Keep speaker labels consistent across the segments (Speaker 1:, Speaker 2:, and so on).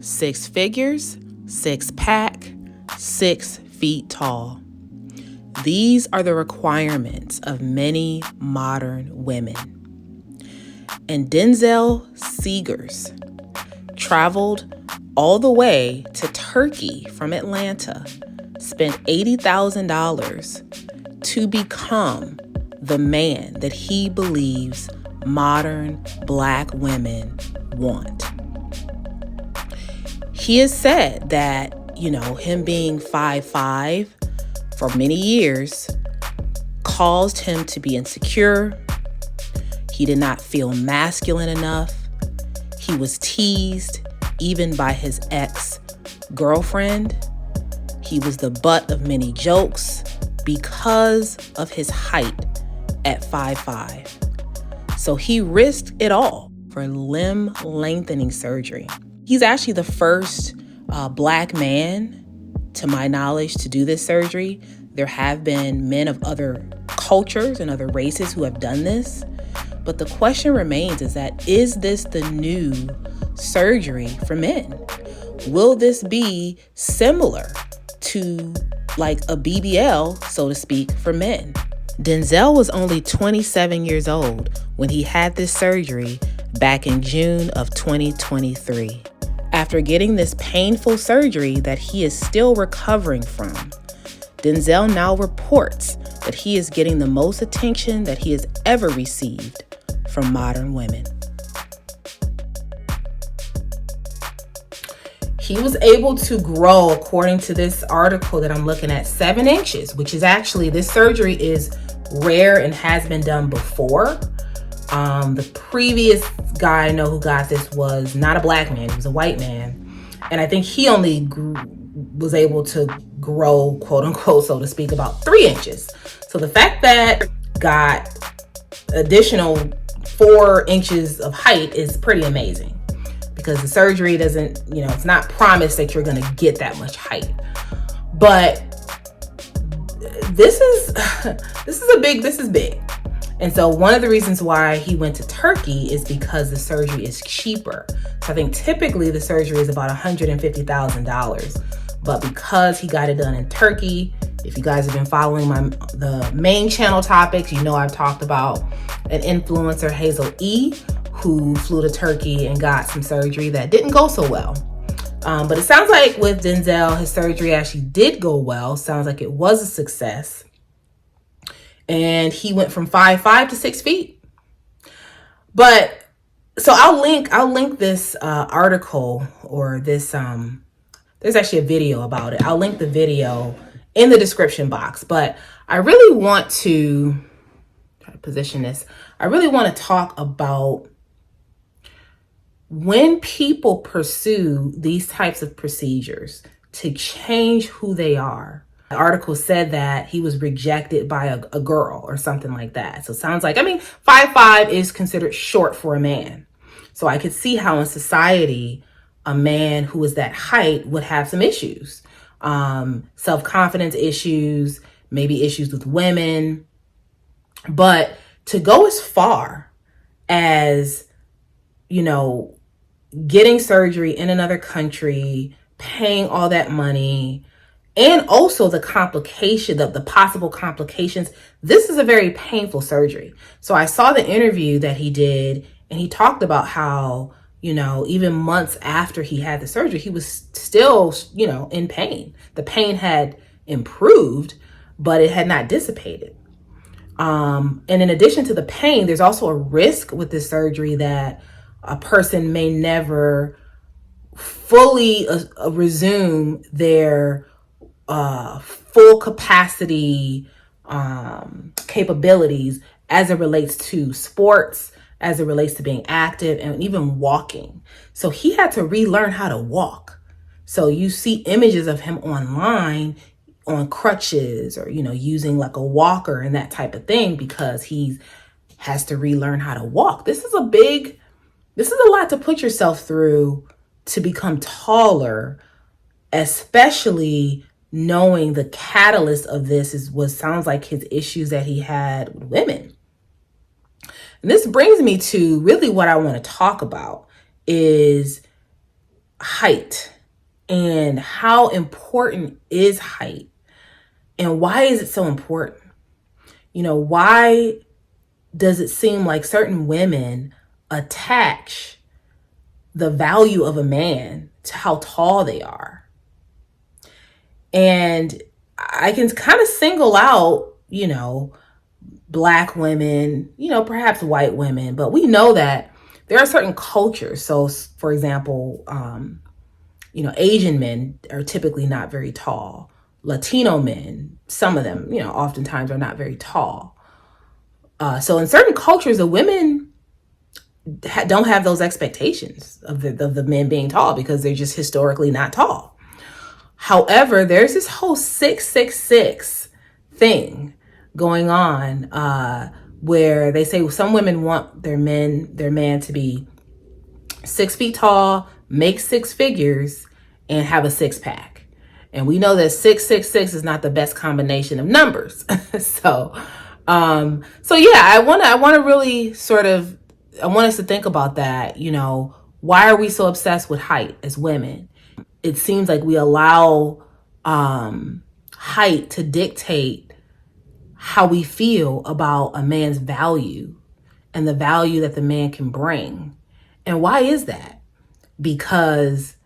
Speaker 1: 6 figures, 6-pack, 6 feet tall. These are the requirements of many modern women. And Denzel Seegers traveled all the way to Turkey from Atlanta, spent $80,000 to become the man that he believes modern Black women want. He has said that, him being 5'5" for many years caused him to be insecure. He did not feel masculine enough. He was teased even by his ex-girlfriend. He was the butt of many jokes because of his height at 5'5". So he risked it all for limb lengthening surgery. He's actually the first Black man, to my knowledge, to do this surgery. There have been men of other cultures and other races who have done this. But the question remains is this the new surgery for men? Will this be similar to like a BBL, so to speak, for men? Denzel was only 27 years old when he had this surgery back in June of 2023. After getting this painful surgery that he is still recovering from, Denzel now reports that he is getting the most attention that he has ever received from modern women. He was able to grow, according to this article that I'm looking at, 7 inches, which is actually, this surgery is rare and has been done before. The previous guy I know who got this was not a Black man, he was a white man. And I think he only was able to grow, quote unquote, so to speak, about 3 inches. So the fact that got additional 4 inches of height is pretty amazing, because the surgery doesn't, it's not promised that you're going to get that much height. But this is big. And so one of the reasons why he went to Turkey is because the surgery is cheaper. So I think typically the surgery is about $150,000. But because he got it done in Turkey, if you guys have been following the main channel topics, I've talked about an influencer, Hazel E., who flew to Turkey and got some surgery that didn't go so well. But it sounds like with Denzel, his surgery actually did go well. Sounds like it was a success. And he went from 5'5" to 6 feet. But so I'll link this article, or this there's actually a video about it. I'll link the video in the description box. But I really want to try to position this. I really want to talk about when people pursue these types of procedures to change who they are. The article said that he was rejected by a girl or something like that. So it sounds like, 5'5" is considered short for a man. So I could see how in society, a man who is that height would have some issues. Self-confidence issues, maybe issues with women. But to go as far as, getting surgery in another country, paying all that money, and also the complication, the possible complications. This is a very painful surgery. So I saw the interview that he did, and he talked about how, even months after he had the surgery, he was still, in pain. The pain had improved, but it had not dissipated. And in addition to the pain, there's also a risk with this surgery that a person may never fully resume their full capacity capabilities as it relates to sports, as it relates to being active, and even walking. So he had to relearn how to walk. So you see images of him online on crutches, or using like a walker and that type of thing, because he has to relearn how to walk. This is a lot to put yourself through to become taller, especially knowing the catalyst of this is what sounds like his issues that he had with women. And this brings me to really what I want to talk about is height and how important is height and why is it so important? Why does it seem like certain women attach the value of a man to how tall they are? And I can kind of single out, Black women, perhaps white women, but we know that there are certain cultures. So, for example, Asian men are typically not very tall. Latino men, some of them, oftentimes are not very tall. So in certain cultures, the women don't have those expectations of the men being tall because they're just historically not tall. However, there's this whole 666 thing going on where they say some women want their man to be 6 feet tall, make six figures, and have a six pack. And we know that 666 is not the best combination of numbers. So yeah, I want to really I want us to think about that. Why are we so obsessed with height as women? It seems like we allow height to dictate how we feel about a man's value and the value that the man can bring. And why is that? Because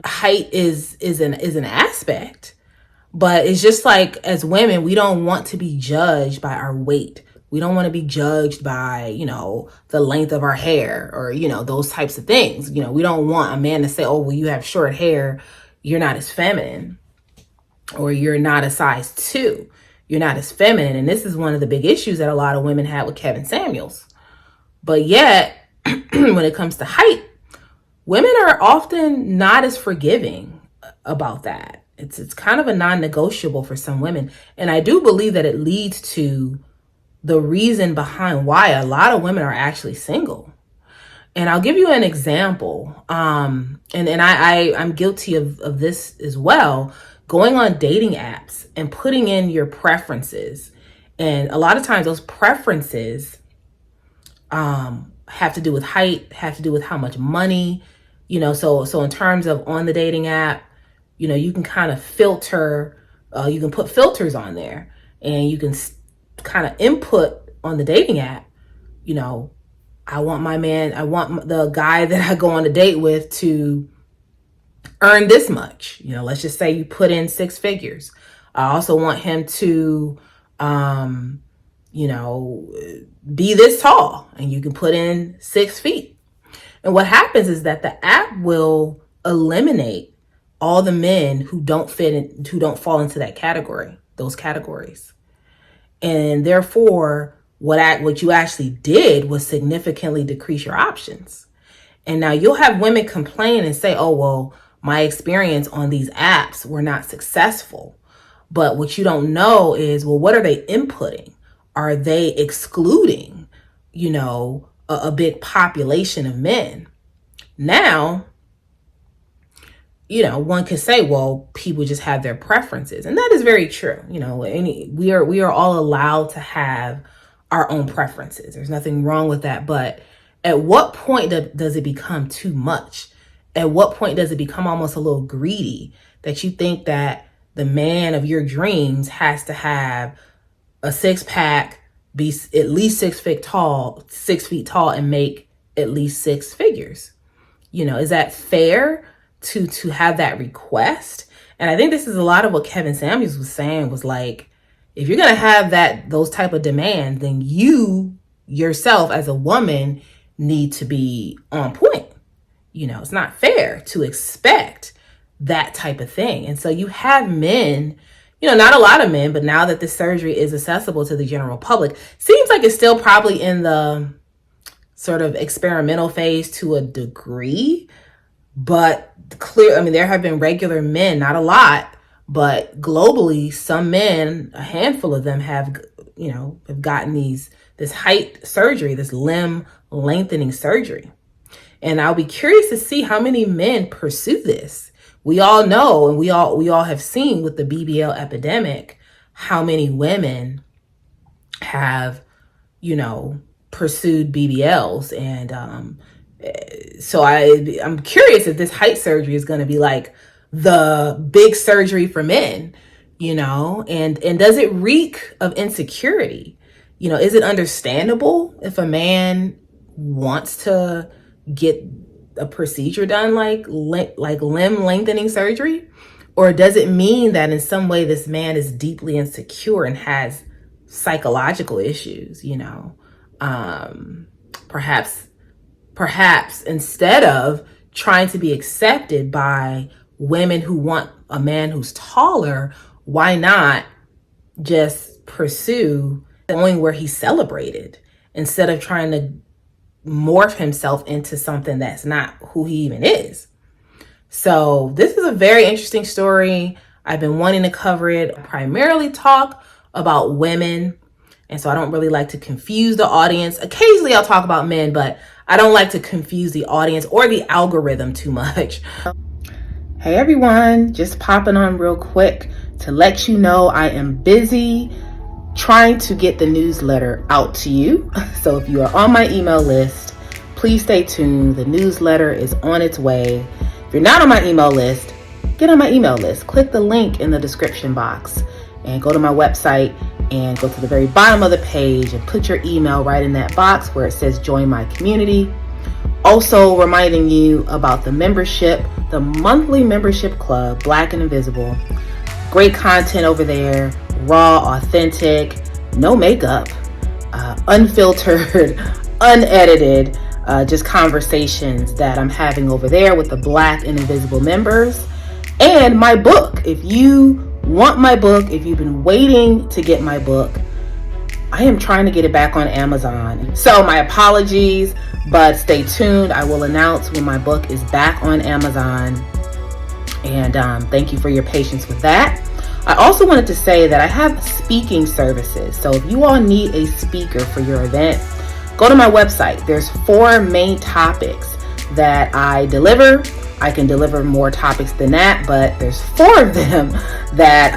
Speaker 1: height is an aspect, but it's just like as women, we don't want to be judged by our weight. We don't want to be judged by, the length of our hair or, those types of things. We don't want a man to say, oh, well, you have short hair, you're not as feminine, or you're not a size 2, you're not as feminine. And this is one of the big issues that a lot of women had with Kevin Samuels. But yet, when it comes to height, women are often not as forgiving about that. It's kind of a non-negotiable for some women. And I do believe that it leads to the reason behind why a lot of women are actually single. And I'll give you an example. And I'm guilty of this as well. Going on dating apps and putting in your preferences. And a lot of times those preferences have to do with height, have to do with how much money, so in terms of on the dating app, you can kind of filter, you can put filters on there and you can kind of input on the dating app, I want the guy that I go on a date with to earn this much. Let's just say you put in 6 figures. I also want him to, be this tall, and you can put in 6 feet. And what happens is that the app will eliminate all the men who don't who don't fall into that category, those categories. And therefore, what you actually did was significantly decrease your options. And now you'll have women complain and say, oh, well, my experience on these apps were not successful. But what you don't know is, well, what are they inputting? Are they excluding, a big population of men? Now, one could say, well, people just have their preferences. And that is very true. We are all allowed to have our own preferences. There's nothing wrong with that. But at what point does it become too much? At what point does it become almost a little greedy that you think that the man of your dreams has to have a six pack, be at least 6 feet tall, and make at least 6 figures? Is that fair to have that request? And I think this is a lot of what Kevin Samuels was saying, was like, if you're going to have those type of demands, then you yourself as a woman need to be on point. It's not fair to expect that type of thing. And so you have men, not a lot of men, but now that this surgery is accessible to the general public, seems like it's still probably in the sort of experimental phase to a degree, but there have been regular men, not a lot, but globally, some men, a handful of them have gotten this height surgery, this limb lengthening surgery. And I'll be curious to see how many men pursue this. We all know, and we all have seen with the BBL epidemic, how many women have, pursued BBLs and So I'm curious if this height surgery is going to be like the big surgery for men, and does it reek of insecurity? Is it understandable if a man wants to get a procedure done like limb lengthening surgery? Or does it mean that in some way this man is deeply insecure and has psychological issues, perhaps instead of trying to be accepted by women who want a man who's taller, why not just pursue going where he's celebrated instead of trying to morph himself into something that's not who he even is? So this is a very interesting story. I've been wanting to cover it, primarily talk about women. And so I don't really like to confuse the audience. Occasionally I'll talk about men, but I don't like to confuse the audience or the algorithm too much. Hey everyone, just popping on real quick to let you know I am busy trying to get the newsletter out to you. So if you are on my email list, please stay tuned. The newsletter is on its way. If you're not on my email list, get on my email list. Click the link in the description box and go to my website and go to the very bottom of the page and put your email right in that box where it says join my community. Also reminding you about the membership, the monthly membership club, Black and Invisible. Great content over there, raw, authentic, no makeup, unfiltered, unedited, just conversations that I'm having over there with the Black and Invisible members. And my book. If you want my book, if you've been waiting to get my book, I am trying to get it back on Amazon. So my apologies, but stay tuned. I will announce when my book is back on Amazon. And thank you for your patience with that. I also wanted to say that I have speaking services. So if you all need a speaker for your event, go to my website. There's 4 main topics that I deliver. I can deliver more topics than that, but there's 4 of them that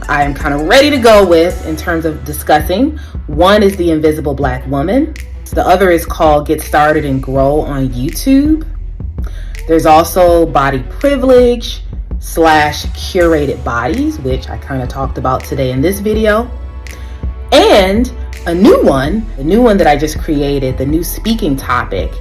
Speaker 1: I'm kind of ready to go with in terms of discussing. One is the Invisible Black Woman. The other is called Get Started and Grow on YouTube. There's also Body Privilege / Curated Bodies, which I kind of talked about today in this video. And the new one that I just created, the new speaking topic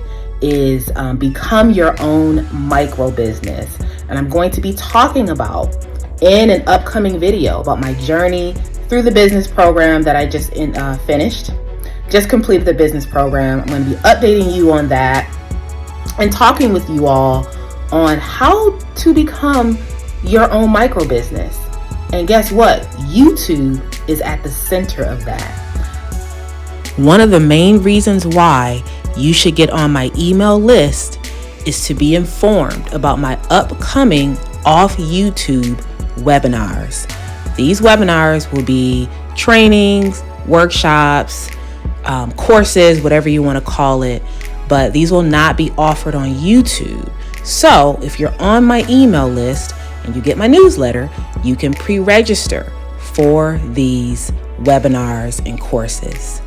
Speaker 1: is become your own micro business. And I'm going to be talking about in an upcoming video about my journey through the business program that I just finished. Just completed the business program. I'm going to be updating you on that and talking with you all on how to become your own micro business. And guess what? YouTube is at the center of that. One of the main reasons why you should get on my email list is to be informed about my upcoming off YouTube webinars. These webinars will be trainings, workshops, courses, whatever you want to call it, but these will not be offered on YouTube. So if you're on my email list and you get my newsletter, you can pre-register for these webinars and courses.